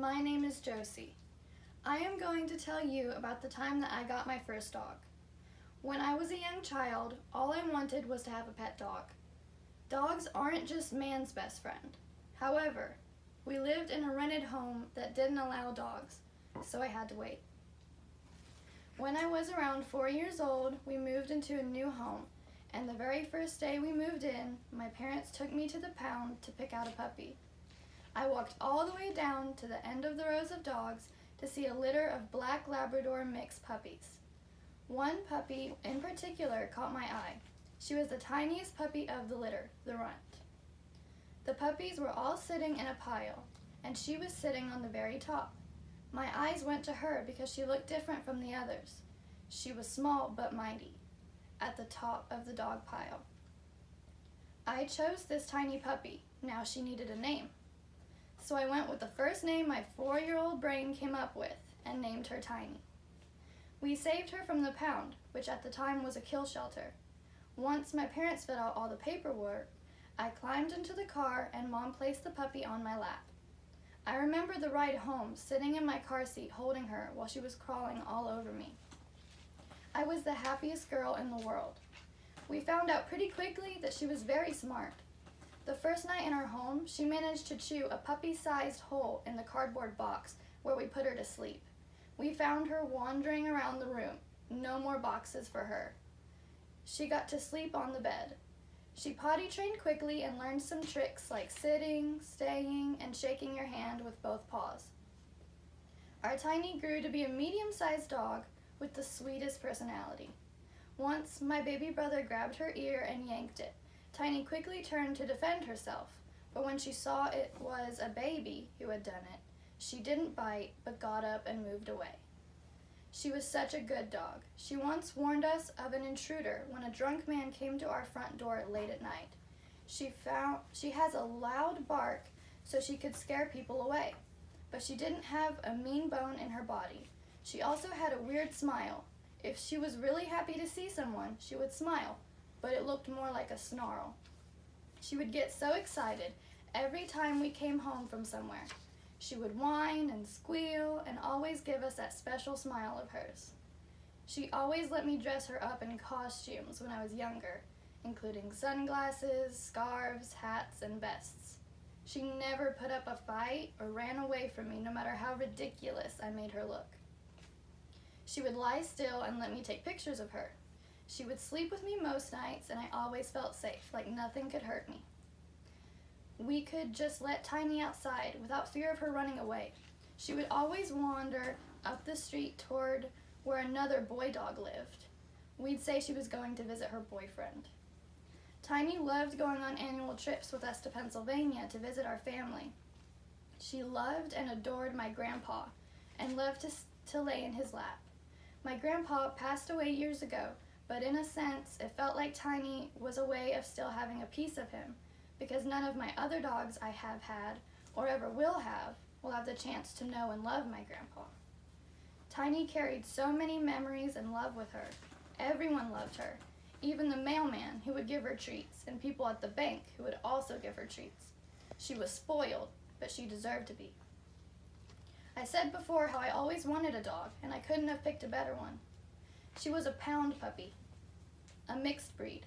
My name is Josie. I am going to tell you about the time that I got my first dog. When I was a young child, all I wanted was to have a pet dog. Dogs aren't just man's best friend. However, we lived in a rented home that didn't allow dogs, so I had to wait. When I was around 4 years old, we moved into a new home, and the very first day we moved in, my parents took me to the pound to pick out a puppy. I walked all the way down to the end of the rows of dogs to see a litter of black Labrador mixed puppies. One puppy in particular caught my eye. She was the tiniest puppy of the litter, the runt. The puppies were all sitting in a pile, and she was sitting on the very top. My eyes went to her because she looked different from the others. She was small but mighty, at the top of the dog pile. I chose this tiny puppy. Now she needed a name. So I went with the first name my 4-year-old brain came up with and named her Tiny. We saved her from the pound, which at the time was a kill shelter. Once my parents filled out all the paperwork, I climbed into the car and Mom placed the puppy on my lap. I remember the ride home, sitting in my car seat holding her while she was crawling all over me. I was the happiest girl in the world. We found out pretty quickly that she was very smart. The first night in our home, she managed to chew a puppy-sized hole in the cardboard box where we put her to sleep. We found her wandering around the room. No more boxes for her. She got to sleep on the bed. She potty trained quickly and learned some tricks like sitting, staying, and shaking your hand with both paws. Our Tiny grew to be a medium-sized dog with the sweetest personality. Once, my baby brother grabbed her ear and yanked it. Tiny quickly turned to defend herself, but when she saw it was a baby who had done it, she didn't bite but got up and moved away. She was such a good dog. She once warned us of an intruder when a drunk man came to our front door late at night. She has a loud bark so she could scare people away, but she didn't have a mean bone in her body. She also had a weird smile. If she was really happy to see someone, she would smile, but it looked more like a snarl. She would get so excited every time we came home from somewhere. She would whine and squeal and always give us that special smile of hers. She always let me dress her up in costumes when I was younger, including sunglasses, scarves, hats, and vests. She never put up a fight or ran away from me no matter how ridiculous I made her look. She would lie still and let me take pictures of her. She would sleep with me most nights, and I always felt safe, like nothing could hurt me. We could just let Tiny outside without fear of her running away. She would always wander up the street toward where another boy dog lived. We'd say she was going to visit her boyfriend. Tiny loved going on annual trips with us to Pennsylvania to visit our family. She loved and adored my grandpa and loved to lay in his lap. My grandpa passed away years ago, but in a sense, it felt like Tiny was a way of still having a piece of him, because none of my other dogs I have had, or ever will have the chance to know and love my grandpa. Tiny carried so many memories and love with her. Everyone loved her, even the mailman who would give her treats, and people at the bank who would also give her treats. She was spoiled, but she deserved to be. I said before how I always wanted a dog, and I couldn't have picked a better one. She was a pound puppy, a mixed breed,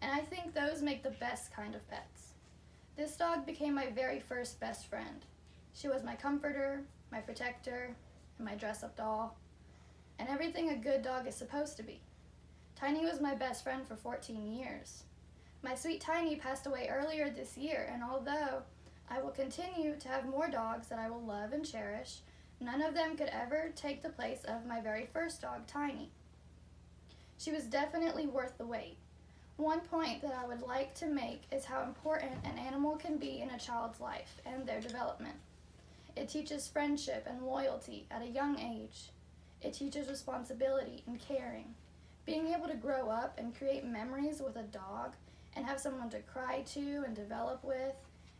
and I think those make the best kind of pets. This dog became my very first best friend. She was my comforter, my protector, and my dress-up doll, and everything a good dog is supposed to be. Tiny was my best friend for 14 years. My sweet Tiny passed away earlier this year, and although I will continue to have more dogs that I will love and cherish, none of them could ever take the place of my very first dog, Tiny. She was definitely worth the wait. One point that I would like to make is how important an animal can be in a child's life and their development. It teaches friendship and loyalty at a young age. It teaches responsibility and caring. Being able to grow up and create memories with a dog and have someone to cry to and develop with.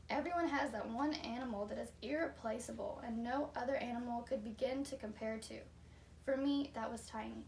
Everyone has that one animal that is irreplaceable and no other animal could begin to compare to. For me, that was Tiny.